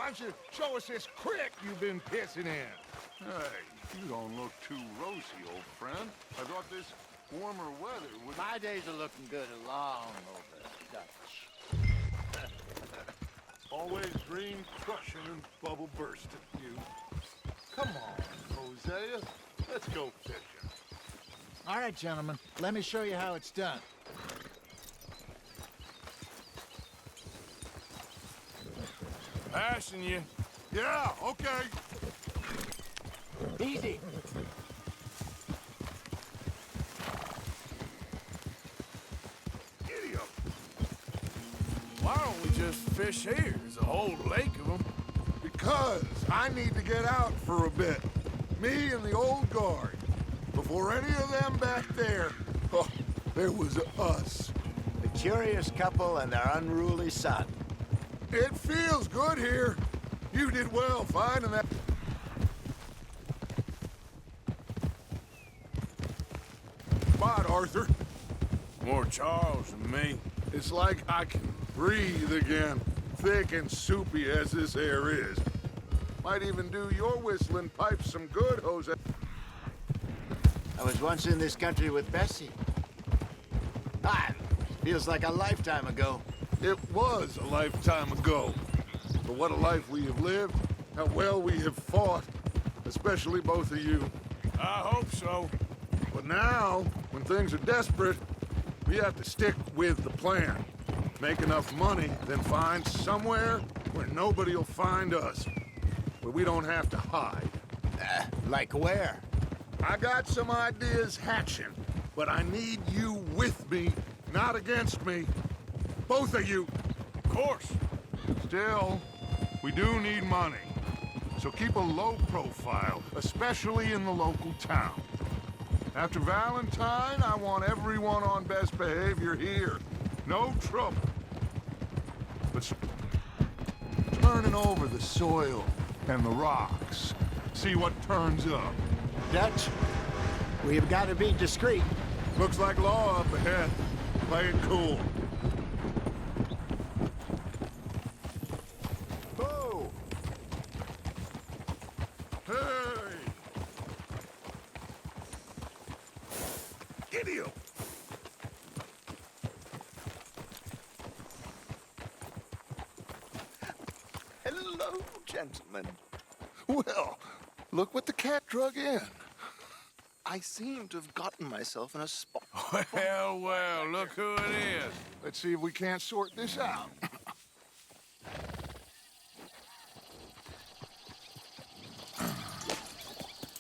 why don't you show us this creek you've been pissing in? Hey, you don't look too rosy, old friend. I thought this warmer weather would... My days are looking good along over Dutch. Always dream crushing and bubble bursting, you. Come on, Hosea. Let's go fishing. All right, gentlemen, let me show you how it's done. Passing you. Yeah, okay. Easy. Giddy up. Why don't we just fish here? There's a whole lake of them. Because I need to get out for a bit. Me and the old guard. Before any of them back there, oh, there was us. The curious couple and their unruly son. It feels good here. You did well finding that. Spot, Arthur. More Charles than me. It's like I can breathe again, thick and soupy as this air is. Might even do your whistling pipes some good, Jose. I was once in this country with Bessie. Ah, feels like a lifetime ago. It was a lifetime ago. But what a life we have lived, how well we have fought, especially both of you. I hope so. But now, when things are desperate, we have to stick with the plan. Make enough money, then find somewhere where nobody will find us. Where we don't have to hide. Like where? I got some ideas hatching, but I need you with me, not against me. Both of you. Of course. Still, we do need money. So keep a low profile, especially in the local town. After Valentine, I want everyone on best behavior here. No trouble. But turning over the soil and the rocks. See what turns up. Dutch, we've got to be discreet. Looks like law up ahead. Play it cool. Oh! Hey! Idiot! Hello, gentlemen. Well, look what the cat drug in. I seem to have gotten myself in a spot. Well, well, look who it is. Let's see if we can't sort this out.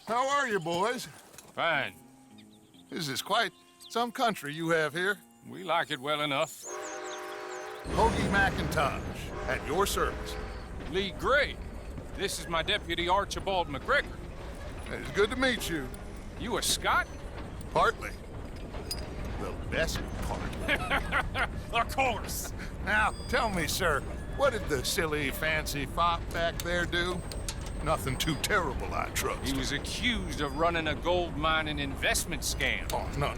How are you, boys? Fine. This is quite some country you have here. We like it well enough. Hoagie McIntosh, at your service. Lee Gray. This is my deputy Archibald McGregor. It's good to meet you. You a Scot? Partly. The best part. Of course. Now, tell me, sir, what did the silly, fancy fop back there do? Nothing too terrible, I trust. He was accused of running a gold mining investment scam. Oh, no.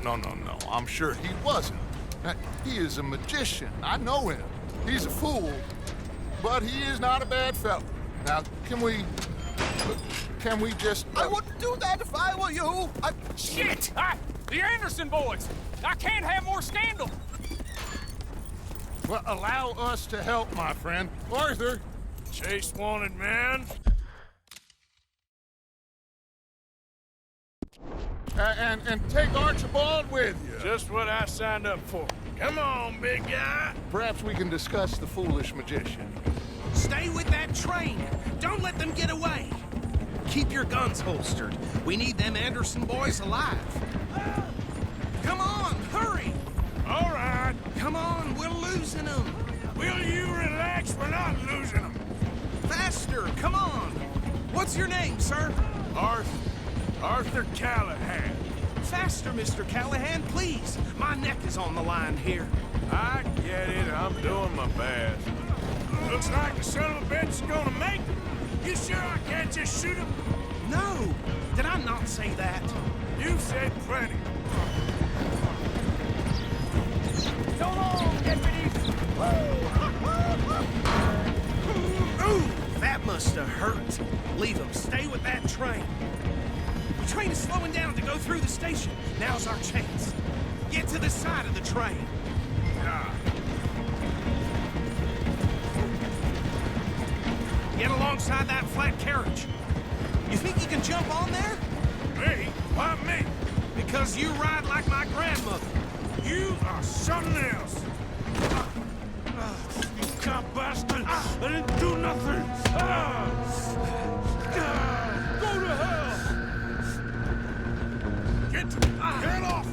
I'm sure he wasn't. He is a magician. I know him. He's a fool. But he is not a bad fellow. Now, can we just... I wouldn't do that if I were you. Shit! The Anderson boys! I can't have more scandal! Well, allow us to help, my friend. Arthur! Chase wanted man. And take Archibald with you. Just what I signed up for. Come on, big guy. Perhaps we can discuss the foolish magician. Stay with that train. Don't let them get away. Keep your guns holstered. We need them Anderson boys alive. Come on, hurry. All right. Come on, we're losing them. Will you relax? We're not losing them. Faster, come on. What's your name, sir? Arthur Callahan. Faster, Mr. Callahan, please. My neck is on the line here. I get it. I'm doing my best. Looks like the son of a bitch is gonna make it. You sure I can't just shoot him? No, did I not say that? You said plenty. So long, deputies! Ooh, that through the station. Now's our chance. Get to the side of the train. Get alongside that flat carriage. You think you can jump on there? Me? Why me? Because you ride like my grandmother. You are something else. You cop bastard! I didn't do nothing! Go to hell! Get off!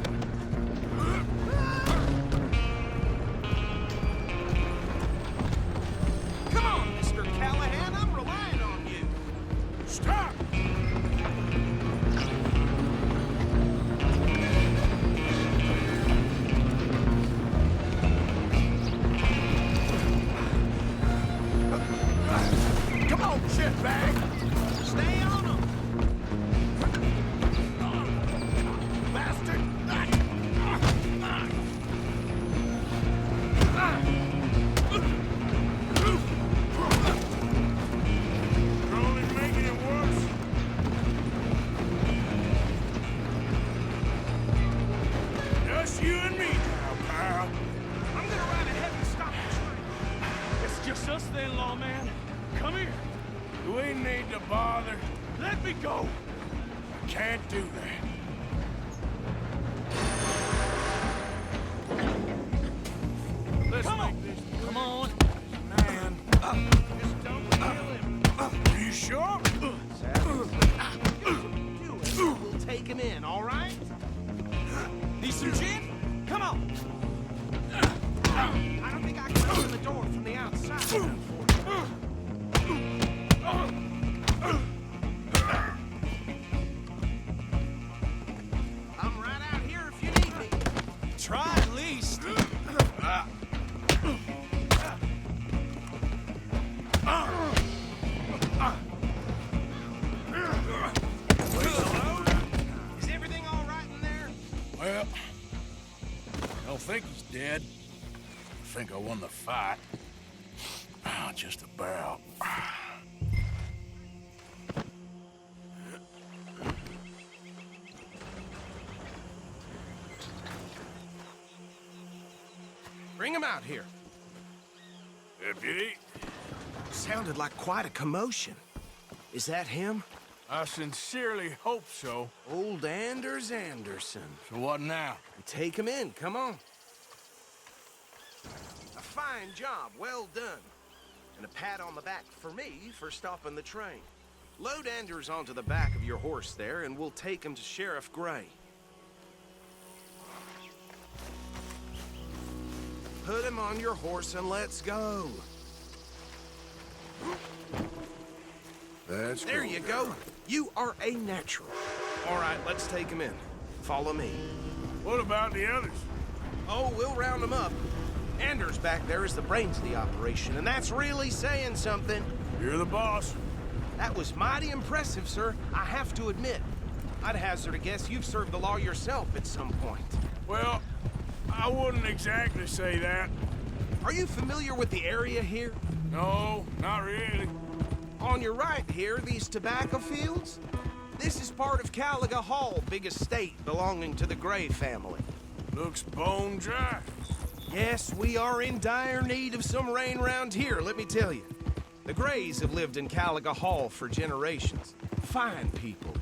Come on, Mr. Callahan, I'm relying on you. Stop! Come on, shitbag! Stay on them. Bastard! You're only making it worse. Just you and me now, pal. I'm gonna ride ahead and stop the train. It's just us then, lawman. Come here. We need to bother. Let me go. Can't do that. Let's Come on. make this Come on. man. Just don't kill him. Are you sure? Do it. We'll take him in, all right? Need some gin? Come on. I don't think I can open the door from the outside. I'm right out here if you need me. Try at least. Is everything all right in there? Well, I don't think he's dead. I think I won the fight. Just about. Bring him out here. Deputy, Sounded like quite a commotion. Is that him? I sincerely hope so. Old Anders Anderson. So what now? Take him in, come on. A fine job, well done. And a pat on the back for me for stopping the train. Load Anders onto the back of your horse there, and we'll take him to Sheriff Gray. Put him on your horse and let's go. That's There you go. You are a natural. All right, let's take him in. Follow me. What about the others? Oh, we'll round them up. Anders back there is the brains of the operation, and that's really saying something. You're the boss. That was mighty impressive, sir. I have to admit. I'd hazard a guess you've served the law yourself at some point. Well, I wouldn't exactly say that. Are you familiar with the area here? No, not really. On your right here, these tobacco fields? This is part of Caliga Hall, big estate belonging to the Gray family. Looks bone dry. Yes, we are in dire need of some rain round here, let me tell you. The Grays have lived in Caliga Hall for generations. Fine people.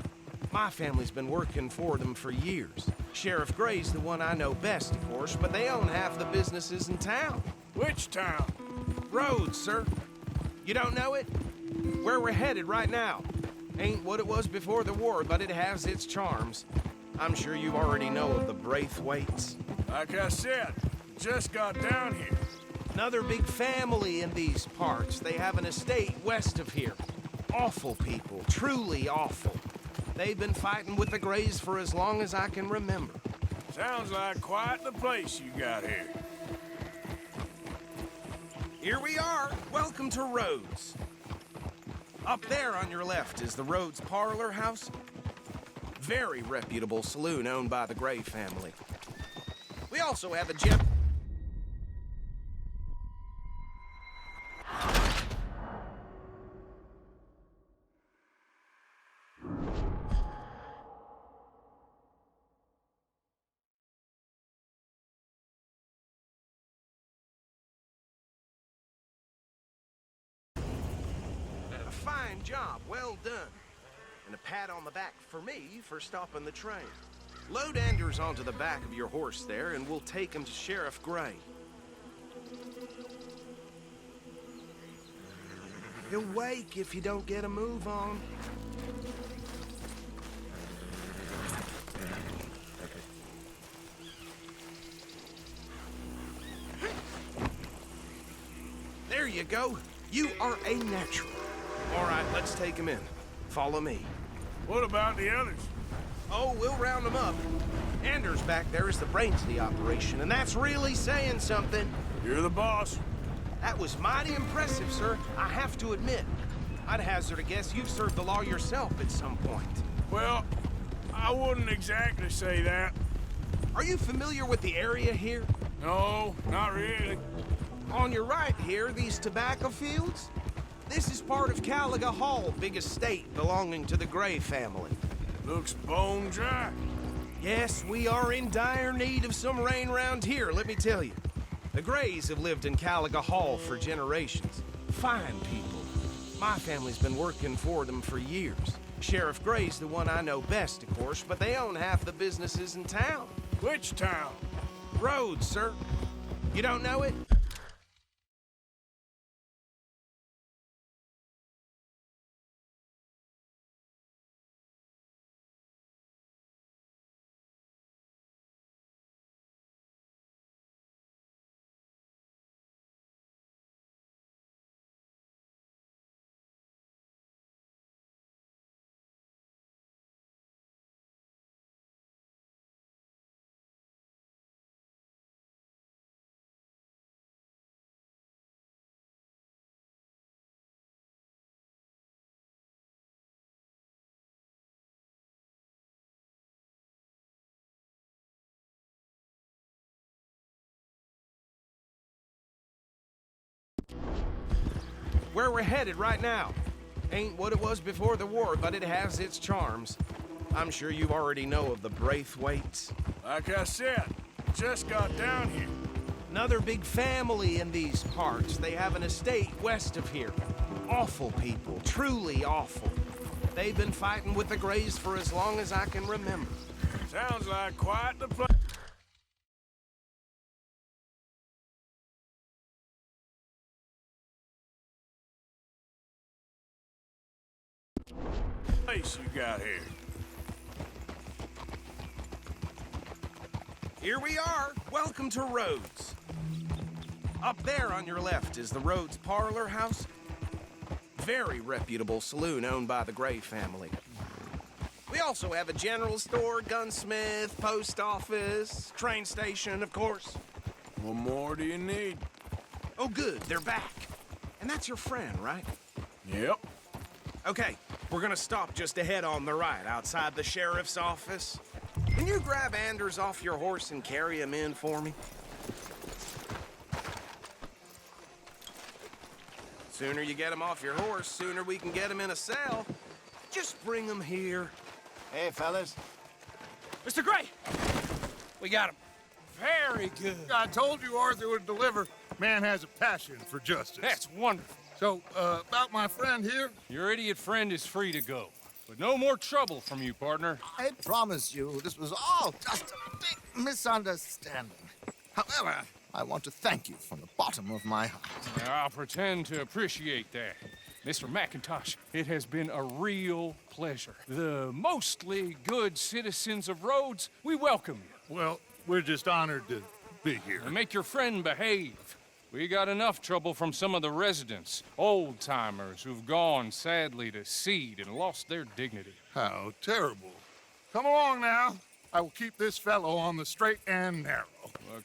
My family's been working for them for years. Sheriff Gray's the one I know best, of course, but they own half the businesses in town. Which town? Rhodes, sir. You don't know it? Where we're headed right now. Ain't what it was before the war, but it has its charms. I'm sure you already know of the Braithwaites. Like I said, just got down here. Another big family in these parts. They have an estate west of here. Awful people, truly awful. They've been fighting with the Grays for as long as I can remember. Sounds like quite the place you got here. Here we are. Welcome to Rhodes. Up there on your left is the Rhodes Parlor House. Very reputable saloon owned by the Gray family. We also have a gem... job, well done. And a pat on the back for me for stopping the train. Load Anders onto the back of your horse there, and we'll take him to Sheriff Gray. He'll wake if you don't get a move on. There you go. You are a natural. All right, let's take him in. Follow me. What about the others? Oh, we'll round them up. Anders back there is the brains of the operation, and that's really saying something. You're the boss. That was mighty impressive, sir. I have to admit. I'd hazard a guess you've served the law yourself at some point. Well, I wouldn't exactly say that. Are you familiar with the area here? No, not really. On your right here, these tobacco fields? This is part of Caliga Hall, big estate belonging to the Gray family. Looks bone dry. Yes, we are in dire need of some rain round here, let me tell you. The Grays have lived in Caliga Hall for generations. Fine people. My family's been working for them for years. Sheriff Gray's the one I know best, of course, but they own half the businesses in town. Which town? Rhodes, sir. You don't know it? Where we're headed right now. Ain't what it was before the war, but it has its charms. I'm sure you already know of the Braithwaites. Like I said, just got down here. Another big family in these parts. They have an estate west of here. Awful people, truly awful. They've been fighting with the Grays for as long as I can remember. Sounds like quite the place you got here. Here we are. Welcome to Rhodes. Up there on your left is the Rhodes Parlor House. Very reputable saloon owned by the Gray family. We also have a general store, gunsmith, post office, train station, of course. What more do you need? Oh, good. They're back. And that's your friend, right? Yep. Okay, we're gonna stop just ahead on the right, outside the sheriff's office. Can you grab Anders off your horse and carry him in for me? Sooner you get him off your horse, sooner we can get him in a cell. Just bring him here. Hey, fellas. Mr. Gray! We got him. Very good. I told you Arthur would deliver. Man has a passion for justice. That's wonderful. So, about my friend here? Your idiot friend is free to go. But no more trouble from you, partner. I promise you, this was all just a big misunderstanding. However, I want to thank you from the bottom of my heart. I'll pretend to appreciate that. Mr. McIntosh, it has been a real pleasure. The mostly good citizens of Rhodes, we welcome you. Well, we're just honored to be here. And make your friend behave. We got enough trouble from some of the residents, old-timers who've gone, sadly, to seed and lost their dignity. How terrible. Come along now. I will keep this fellow on the straight and narrow.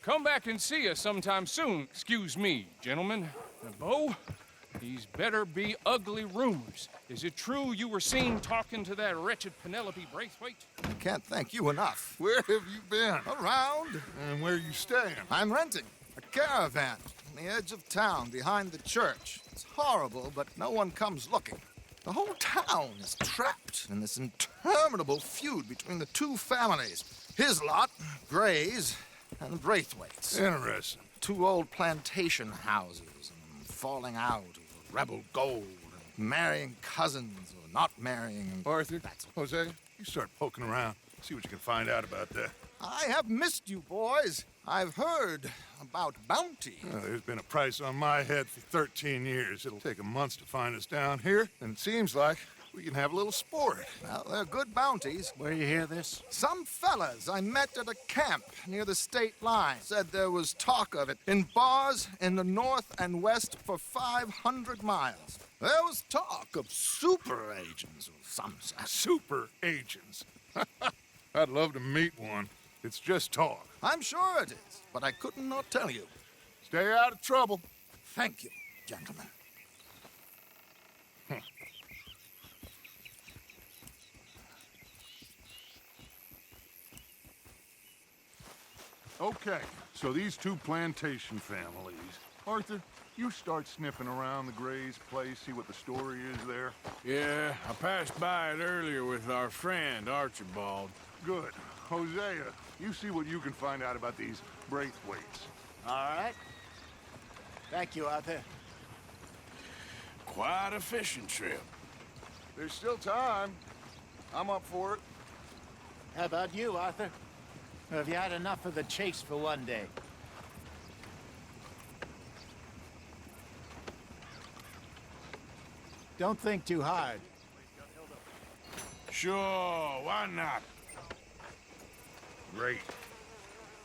Come back and see us sometime soon. Excuse me, gentlemen. Bo, these better be ugly rumors. Is it true you were seen talking to that wretched Penelope Braithwaite? I can't thank you enough. Where have you been? Around, And where you staying? I'm renting a caravan on the edge of town behind the church. It's horrible, but no one comes looking. The whole town is trapped in this interminable feud between the two families. His lot, Gray's, and the Braithwaites. Interesting. Two old plantation houses and falling out over rebel gold and marrying cousins or not marrying. And Arthur, that's Jose, you start poking around. See what you can find out about that. I have missed you, boys. I've heard about bounty. There's been a price on my head for 13 years. It'll take a month to find us down here, and it seems like we can have a little sport. Well, they're good bounties. Where you hear this? Some fellas I met at a camp near the state line said there was talk of it in bars in the north and west for 500 miles. There was talk of super agents or some such. Super agents. I'd love to meet one. It's just talk. I'm sure it is, but I couldn't not tell you. Stay out of trouble. Thank you, gentlemen. Okay, so these two plantation families. Arthur, you start sniffing around the Gray's place, see what the story is there. Yeah, I passed by it earlier with our friend, Archibald. Good. Hosea, you see what you can find out about these Braithwaites. All right. Thank you, Arthur. Quite a fishing trip. There's still time. I'm up for it. How about you, Arthur? Or have you had enough of the chase for one day? Don't think too hard. Sure, why not? Great.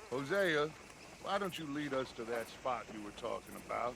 Hosea, why don't you lead us to that spot you were talking about?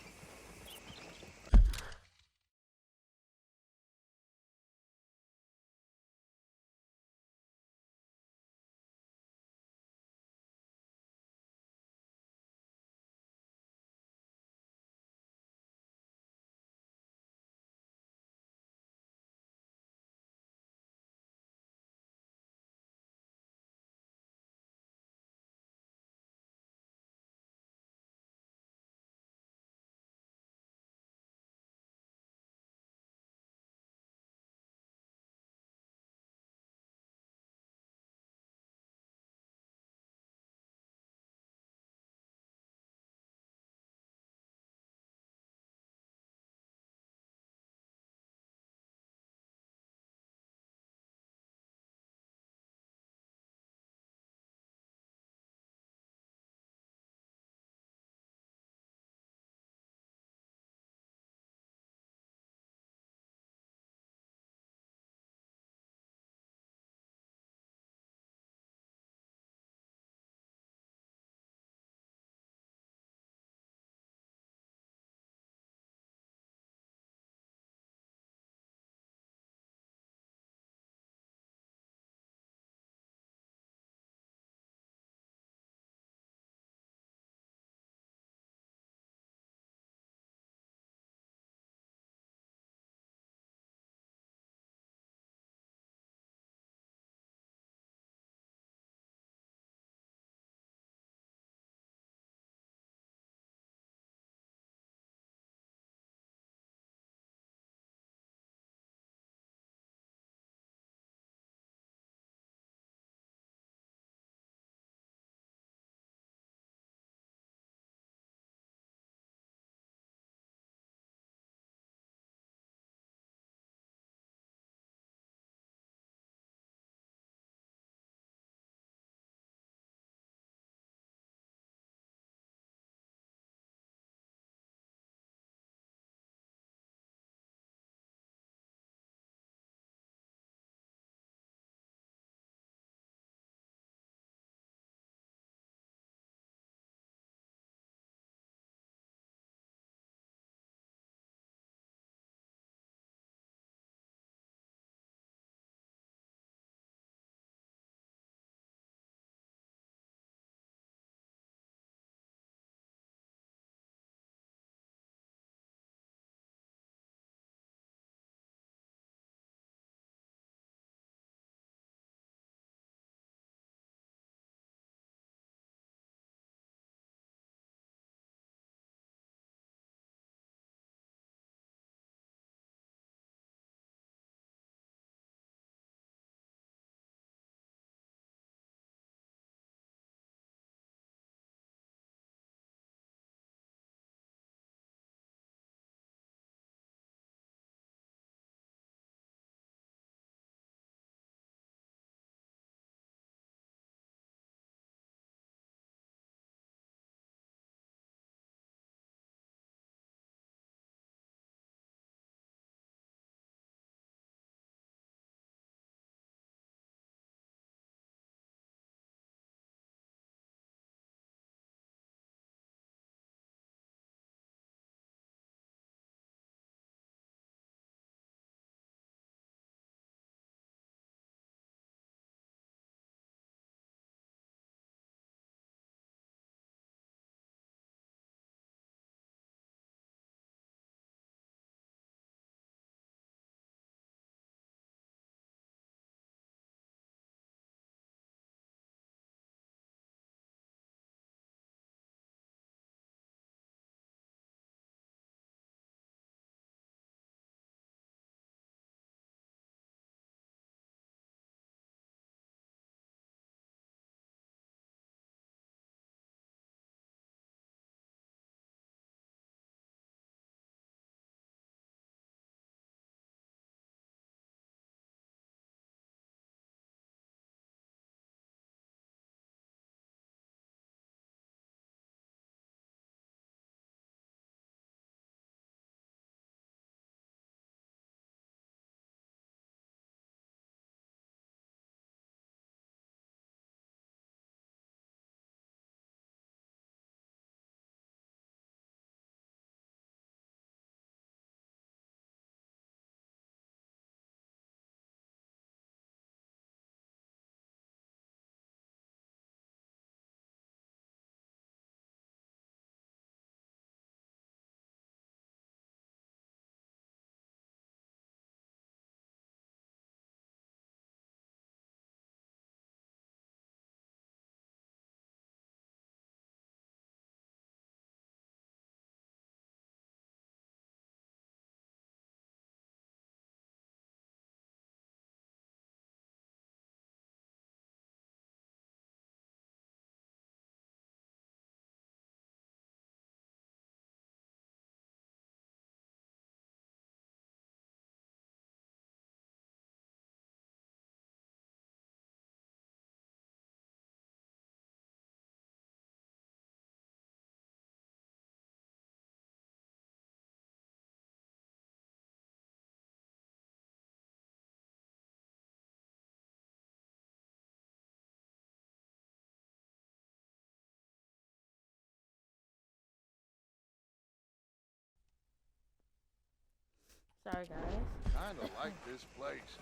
Sorry, guys. Kinda like this place.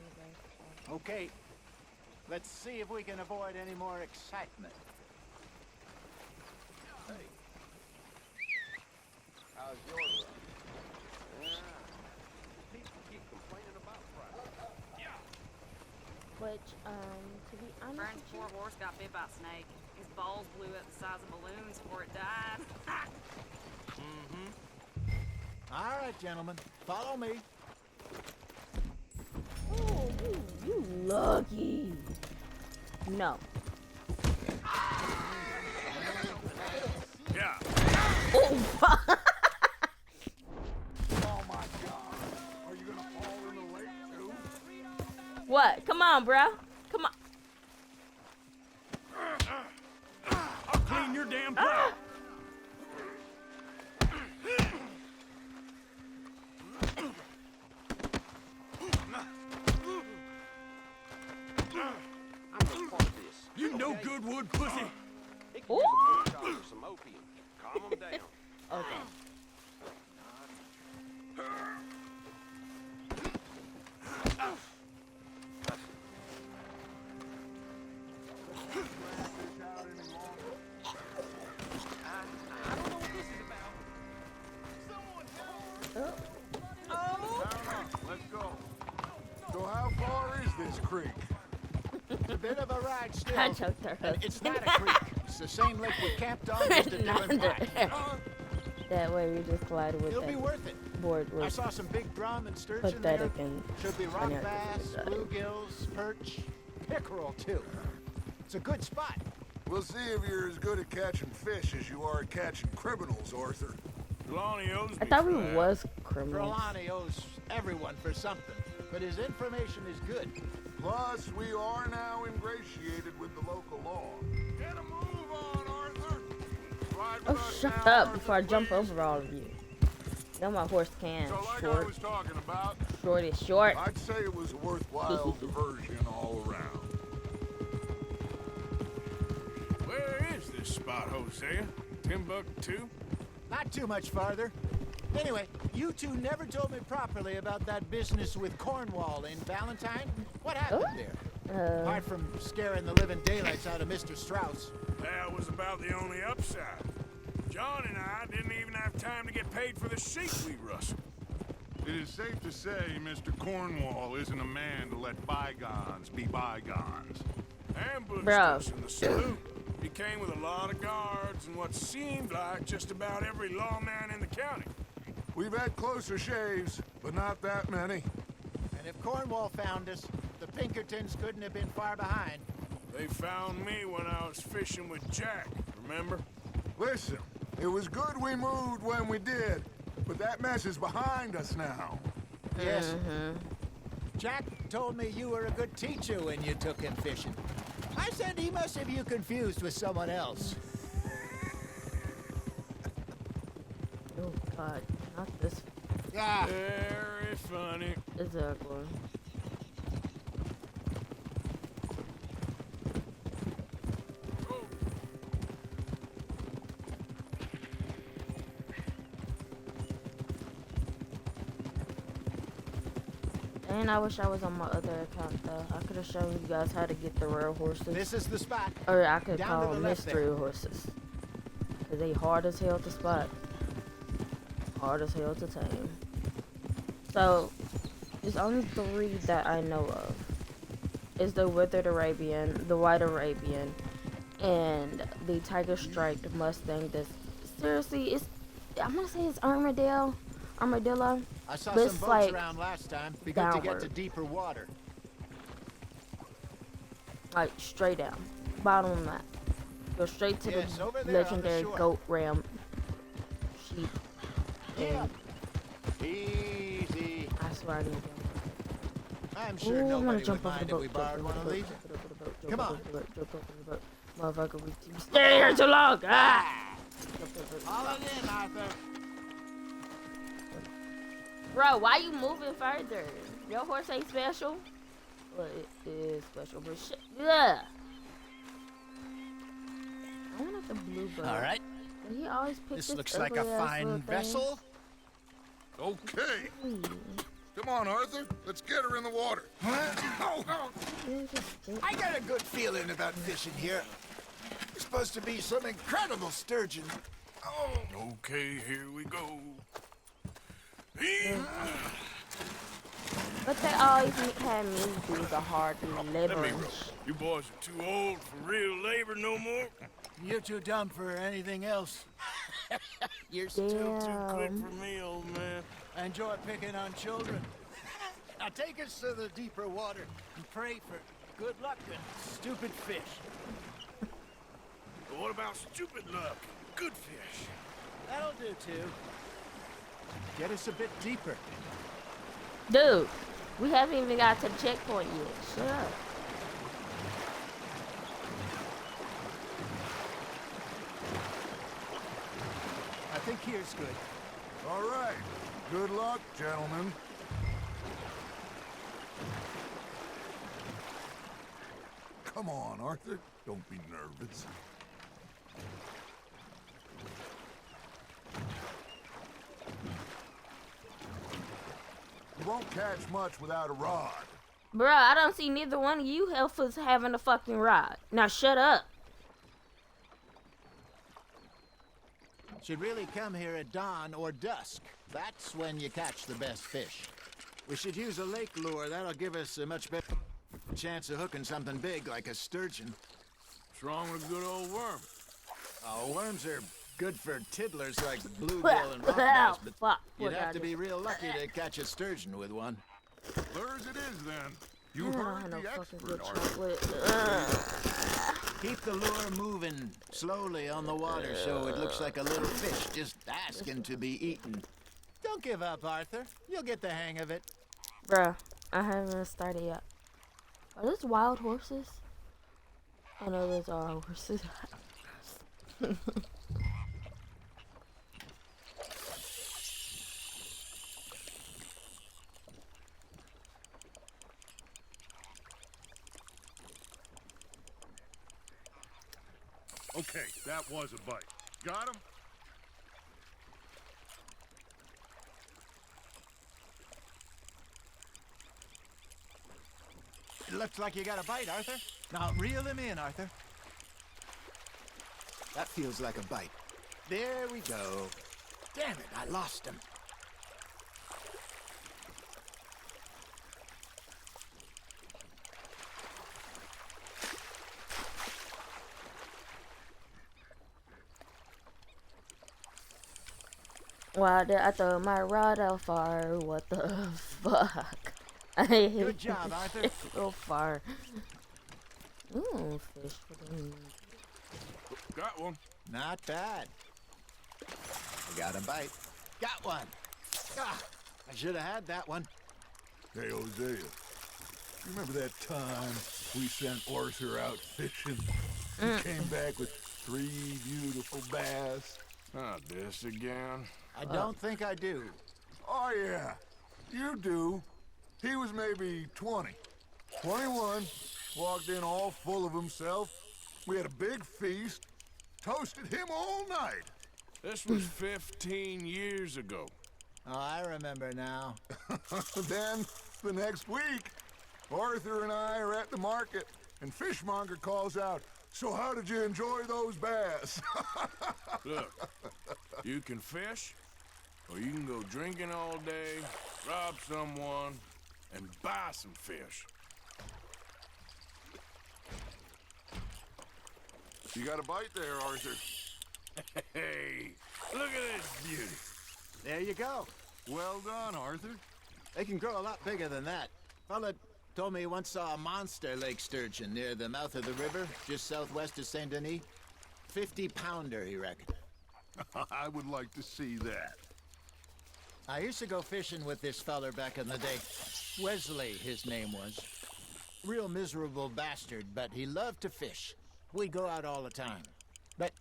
Okay, let's see if we can avoid any more excitement. Hey. How's your run? People keep complaining about price. Which, to be honest Burns' with you, poor horse got bit by a snake. His balls blew up the size of balloons before it died. All right, gentlemen, follow me. oh, you lucky. No. Yeah. Oh, fuck. Oh my god. Are you gonna fall in the lake too? What? Come on, bro. Come on. I'll clean your damn plow. I'm gonna part this. You no good wood pussy. He can Ooh. use a shot or some opium. Calm him down. Okay. I don't know what this is about. Let's go. So how far is this creek? It's a bit of a ride still. I choked her And husband. it's not a creek. It's the same lake we camped on, just a different pipe. That way you just collided with It'll be that worth it. board I was saw some big drum and sturgeon there. pathetic and Should be rock funny how you bass, did that. bluegills, perch, pickerel too. It's a good spot. We'll see if you're as good at catching fish as you are at catching criminals, Aurthur. Lonnie owes me I thought we for that. was criminals. Trelawney owes everyone for something, but his information is good. Plus, we are now ingratiated with the local law. Get a move on, Aurthur. Ride with Oh, us shut now, up Aurthur, before I jump please. over all of you. No, my horse can. So like I Short. was talking about, Short is short. I'd say it was a worthwhile diversion all around. Where is this spot, Hosea? Timbuktu? Not too much farther. Anyway, you two never told me properly about that business with Cornwall in Valentine. What happened there? Apart from scaring the living daylights out of Mr. Strauss. That was about the only upside. John and I didn't even have time to get paid for the sheep we rustled. It is safe to say Mr. Cornwall isn't a man to let bygones be bygones. Ambushed Bro. us in the saloon. He came with a lot of guards and what seemed like just about every lawman in the county. We've had closer shaves, but not that many. And if Cornwall found us, the Pinkertons couldn't have been far behind. They found me when I was fishing with Jack, remember? Listen, it was good we moved when we did, but that mess is behind us now. Yes. Jack told me you were a good teacher when you took him fishing. I said he must have you confused with someone else. Oh God, not this. Yeah. Very funny. Exactly. And I wish I was on my other account though. I could have shown you guys how to get the rare horses. This is the spot. Or I could Down call to them the left mystery there. horses. Cause they hard as hell to spot. Hard as hell to tame. So, there's only 3 that I know of. It's the withered Arabian, the white Arabian, and the tiger striped Mustang. That's seriously, I'm gonna say it's armadillo. I saw This, some boats like, around last time. Be good to get to downward. deeper water. Like straight down, bottom of the map. Go straight to Yes, the over there on the legendary shore. goat ram sheep. Yeah. And Easy. I swear I need to jump. I'm Ooh, sure I'm gonna nobody would jump over mind the if we boat. Jump borrowed over one the of boat. these. Jump over the boat. Come on. Jump over the boat. Jump over the boat. Motherfucker, we stay here too long. Ah! Jump over the Haul boat. it in, Arthur. Bro, why you moving further? Your horse ain't special? Well, it is special, but shit. Yeah. I want the bluebird. All right. But he always picks This looks like a fine vessel. Okay. Come on, Arthur. Let's get her in the water. I got a good feeling about fishing here. There's supposed to be some incredible sturgeon. Oh, Okay, here we go. But they always had me do the hard Let labor. me roll. You boys are too old for real labor no more. you're too dumb for anything else. You're still too quick Damn. for me, old man. I enjoy picking on children. Now take us to the deeper water and pray for good luck and stupid fish. But what about stupid luck and good fish? That'll do too. Get us a bit deeper. Dude, we haven't even got to the checkpoint yet. Shut up. I think here's good. All right. Good luck, gentlemen. Come on, Arthur. Don't be nervous. You won't catch much without a rod. Bruh, I don't see neither one of you heifers having a fucking rod. Now shut up. Should really come here at dawn or dusk. That's when you catch the best fish. We should use a lake lure. That'll give us a much better chance of hooking something big like a sturgeon. What's wrong with a good old worm? Oh, worms are good for tiddlers like bluegill and rock bass, but Fuck. you'd Poor have guy to be just- real lucky to catch a sturgeon with one. Lures it is, then. You I don't heard have no the fucking expert, good Arthur. chocolate. Keep the lure moving slowly on the water so it looks like a little fish just asking to be eaten. Don't give up, Arthur. You'll get the hang of it. Bruh, I haven't started yet. Are those wild horses? I know those are horses. Okay, that was a bite. Got him? It looks like you got a bite, Arthur. Now reel him in, Arthur. That feels like a bite. There we go. Damn it, I lost him. Why did I throw my rod out far? What the fuck? I hate Good job, Arthur. so far. Ooh, fish for the Got one. Not bad. I got a bite. Got one. Ah, I should have had that one. Hey, Hosea. You remember that time we sent Aurthur out fishing? He came back with 3 beautiful bass. Not this again. I don't think I do. Oh, yeah. You do. He was maybe 20. 21. Walked in all full of himself. We had a big feast. Toasted him all night. This was 15 years ago. Oh, I remember now. Then, the next week, Arthur and I are at the market, and Fishmonger calls out, "So how did you enjoy those bass?" Look, you can fish, or you can go drinking all day, rob someone, and buy some fish. You got a bite there, Arthur. Hey, look at this beauty. There you go. Well done, Arthur. They can grow a lot bigger than that. Fella told me he once saw a monster lake sturgeon near the mouth of the river, just southwest of Saint Denis. 50-pounder, he reckoned. I would like to see that. I used to go fishing with this feller back in the day. Wesley, his name was. Real miserable bastard, but he loved to fish. We'd go out all the time. But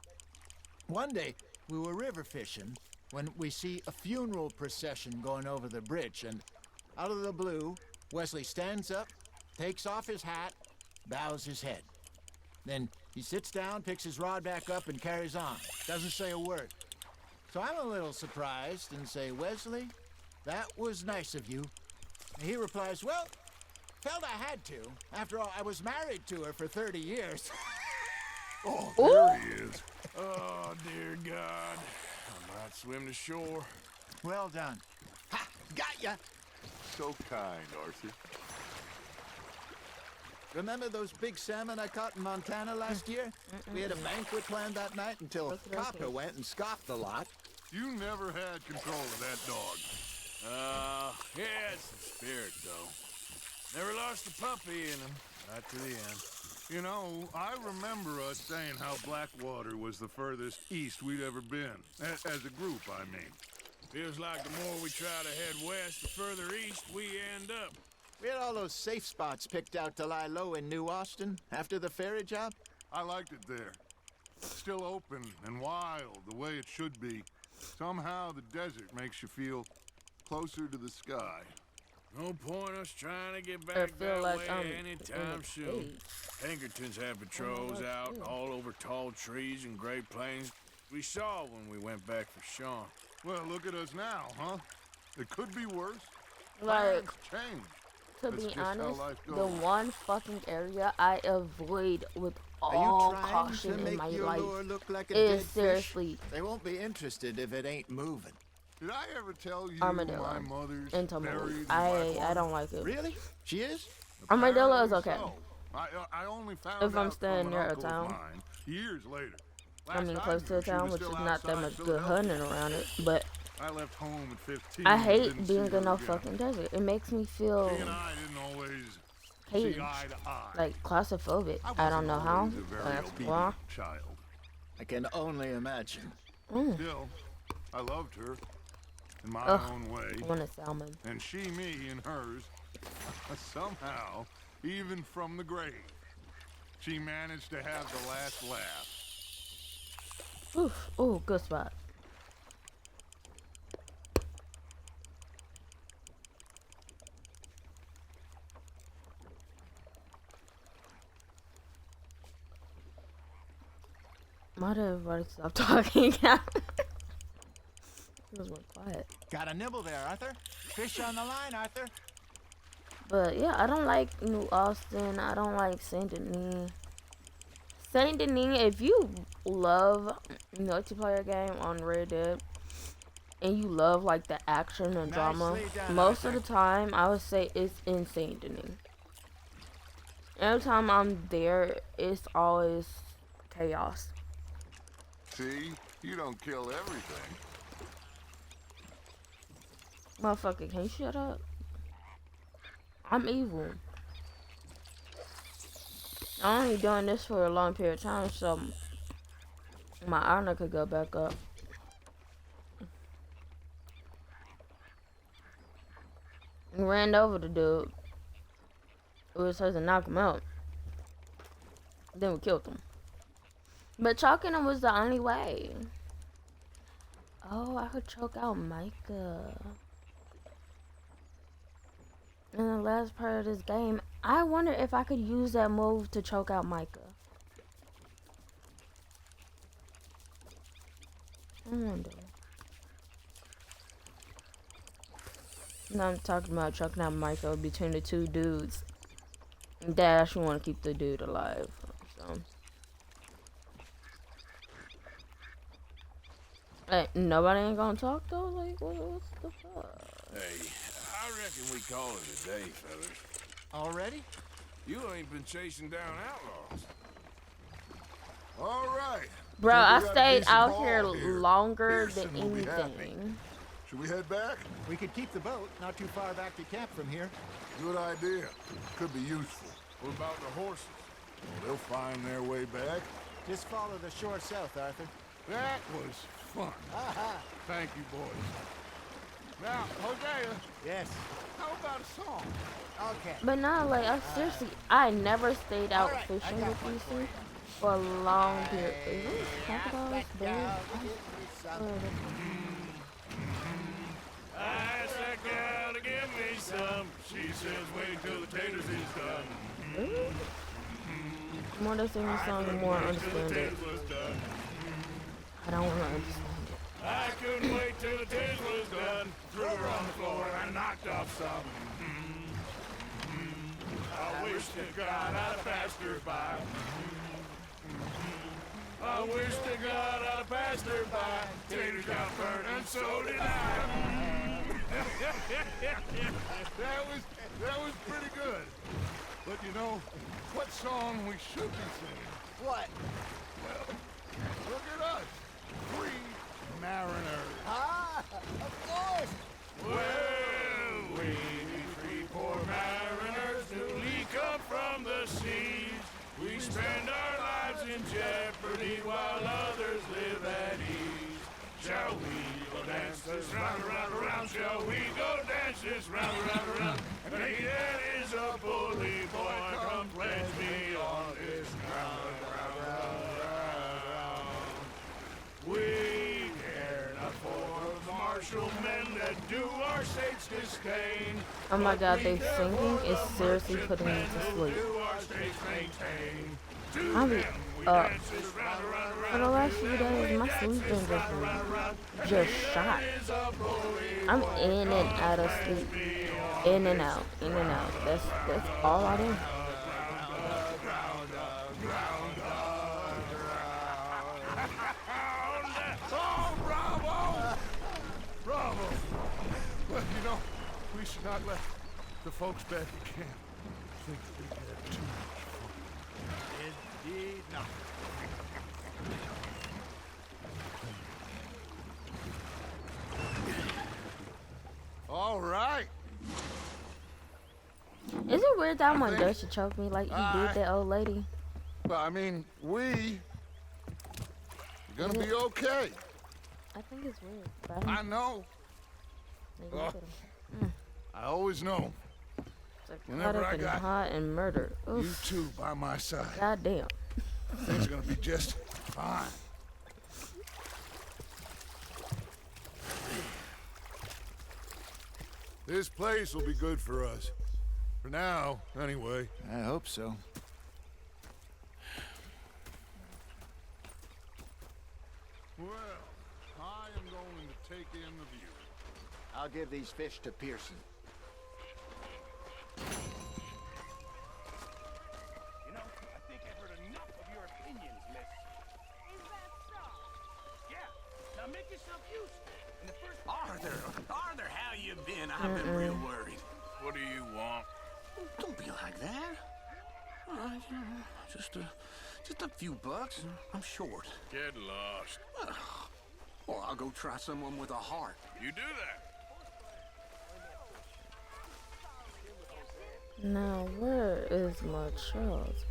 one day, we were river fishing when we see a funeral procession going over the bridge, and out of the blue, Wesley stands up, takes off his hat, bows his head. Then he sits down, picks his rod back up, and carries on. Doesn't say a word. So I'm a little surprised and say, "Wesley, that was nice of you, He replies, well, felt I had to. After all, I was married to her for 30 years. Oh, there he is. Oh, dear God. I might swim to shore. Well done. Ha! Got ya! So kind, Arthur. Remember those big salmon I caught in Montana last year? We had a banquet planned that night until Copper went and scoffed the lot. You never had control of that dog. He had some spirit, though. Never lost a puppy in him. Right to the end. You know, I remember us saying how Blackwater was the furthest east we'd ever been. As a group, I mean. Feels like the more we try to head west, the further east we end up. We had all those safe spots picked out to lie low in New Austin after the ferry job. I liked it there. Still open and wild, the way it should be. Somehow the desert makes you feel closer to the sky. No point us trying to get I back feel that like way I'm anytime in a soon. cave. Pinkertons had patrols that's out cool. all over tall trees and Great Plains. We saw when we went back for Sean. Well, look at us now, huh? It could be worse. Like, Plans change. to That's be just how honest, life the goes. one fucking area I avoid with Are all you trying caution to in make my your life lure look like a dead is fish? seriously They won't be interested if it ain't moving. Did I ever tell you armadillo my mother's and buried tumbleweed. in I Blackwater? don't like it. Really? She is? Armadillo is Apparently okay. so. I only found If I'm out staying from near an a uncle of town. mine years later. I mean, Last close to knew, the she town, was which is still not that outside much good Philadelphia. hunting around it. But I left home at 15. I and hate didn't being see her in no again. fucking desert. It makes me feel She and I didn't always caged, see eye to eye. like claustrophobic. I wasn't don't know how. always a very That's obedient why. child. I can only imagine. Still, I loved her in my Ugh. own way. I want a salmon. And she me in hers. Somehow, even from the grave, she managed to have the last laugh. Oof. Ooh, good spot. Why did everybody stop talking? It was more quiet. Got a nibble there, Arthur. Fish on the line, Arthur. But yeah, I don't like New Austin. I don't like Saint Denis. Saint Denis, if you love multiplayer game on Red Dead and you love like the action and drama, Nicely done, most of Arthur. the time I would say it's in Saint Denis. Every time I'm there, it's always chaos. See? You don't kill everything. Motherfucker, can you shut up? I'm evil. I'm only doing this for a long period of time, so my honor could go back up. We ran over the dude. It was supposed to knock him out. Then we killed him. But choking him was the only way. Oh, I could choke out Micah. In the last part of this game, I wonder if I could use that move to choke out Micah. I wonder. Now I'm talking about choking out Micah between the two dudes. Dad actually want to keep the dude alive. So. Hey, nobody ain't gonna talk though? Like, what's the fuck? Hey, I reckon we call it a day, fellas. Already? You ain't been chasing down outlaws. All right. Bro, So we I got a stayed decent out haul here here. longer Pearson than will be happy. anything. Should we head back? We could keep the boat not too far back to camp from here. Good idea. Could be useful. What about the horses? Well, they'll find their way back. Just follow the shore south, Arthur. That was fun. Thank you, boys. Now, Hosea, Yes. how about a song? Okay. But not like, I never stayed out Alright, I fishing got with one these for you. two for a long period. Is this crocodiles, bears? I asked that gal to give me some. She says wait till the taters is done. The more they sing the song, the more I understand it. was done. I don't want to understand it. I couldn't wait till the taters was done. Threw her on the floor and I knocked off some. I wish to God I'd have passed her by. I wish to God I'd have passed her by. Taters got burned and so did I. That was pretty good. But you know, what song we should be singing? What? Well, look at us. Three mariners. Ah, of course. Well, we three poor mariners newly come from the seas. We spend our lives in jeopardy while others live at ease. Shall we go dance this round, around, around? Shall we go dance this round, around, around? And he that is a bully boy, come pledge me on this round, round, round, round. We care not for the martial men that do our state's disdain. Oh my god, they singing is seriously putting me to sleep. I'm up. For the last few days, my sleep been just shot. I'm in and out of sleep. In and out, in and out. That's all I do. Oh, bravo! Bravo! Well, you know, we should not let the folks back at camp think we had too much fun. Indeed not. All right. Is it weird that one does to choke me like he did that old lady? Well, I mean, we're gonna be okay. I think it's weird. But I know. maybe look at him. I always know. It's like Whenever caught up I in got hot and murder. you Oof. two by my side. God damn. Things are gonna be just fine. This place will be good for us. For now, anyway. I hope so. Well, I am going to take in the view. I'll give these fish to Pearson. You know, I think I've heard enough of your opinions, miss. Is that so? Yeah, now make yourself useful. In the first Arthur, how you been? I've been real worried. What do you want? Don't be like that. Just a few bucks. I'm short. Get lost. Or I'll go try someone with a heart. You do that. Now, where is my Charles?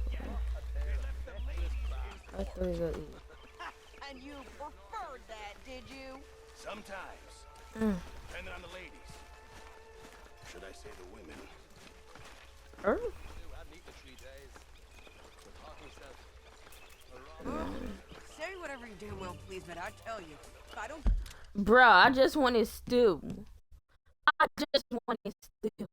I thought we go eat. And you preferred that, did you? sometimes, depending on the ladies. Should I say the women? Say whatever you damn well please, but I tell you, if I don't... Bruh, I just wanted stew. I just wanted stew.